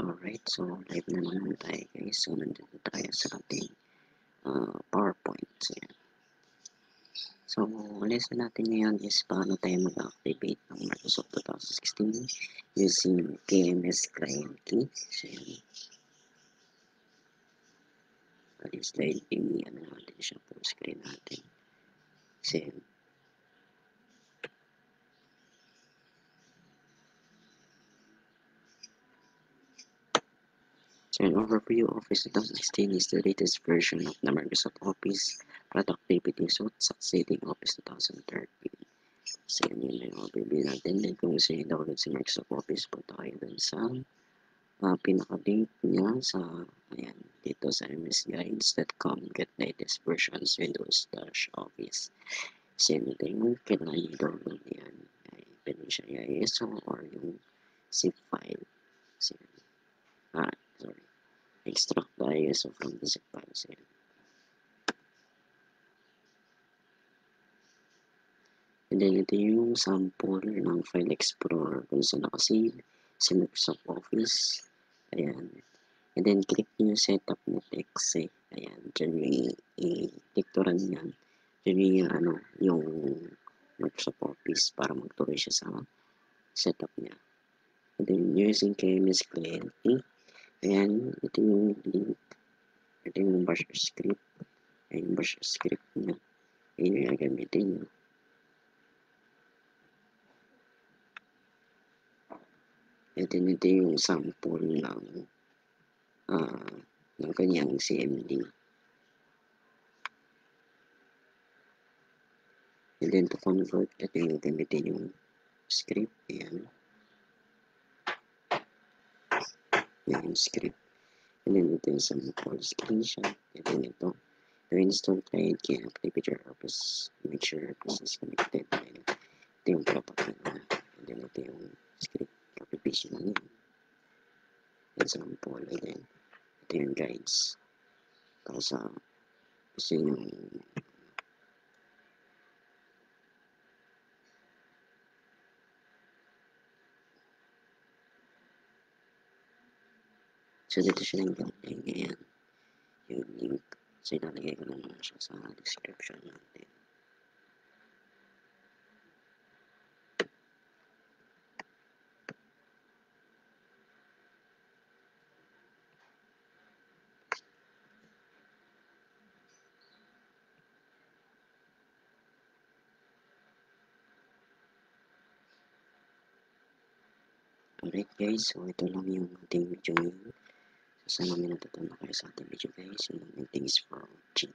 Alright, so live na naman tayo guys. So nandito tayo sa ating PowerPoint. So, yan. So lesson natin ngayon is paano tayo mag-activate ng Microsoft 2016 using KMS Client Key. So yan. Alis dahil ano natin siya full screen natin. So yan. So an overview of Office 2016 is the latest version of the Microsoft Office productivity suite succeeding Office 2013. So yun yung overview natin. Then kung gusto nyo download si Microsoft Office, punta kayo dun sa pinaka-link niya sa ayan, dito sa msguides.com, get latest versions Windows-Office. So yun yung kailangan i-download yan. Ay, pwede siya ISO or yung zip file. So yun. Sorry. Extract the ISO from the zip file. So yun. And then ito yung sample ng File Explorer kung saan nakasave sa Microsoft Office. Ayan. And then click nyo yung setup na text. Ayan. Diyan yung i-tikturan yan. Diyan yung Microsoft Office para magtuloy siya sa setup niya. And then using KMS Client Key. Ayan. Ito yung link. Ito yung bash script. Ayan yung bash script niya. Ayan yung gagamitin nyo. Ito yung sample ng kanyang CMD. And then to convert, ito yung gamitin yung script. Ayan. Yung script. And then ito yung sample screenshot. And then ito. To install client key, activate your Office. Make sure your Office is connected. Ayan. Ito yung papakita na. And then ito yung script. Copy-paste lang yun. Example. And then ito yung guides. Para sa gusto yung so dito siya yung galing. Ayan. Yung link. So ilalagay ko naman siya sa description natin. Alright guys, so ito lang yung ating video ngayon. So sana may natutunan kayo sa ating video guys. And thanks for watching.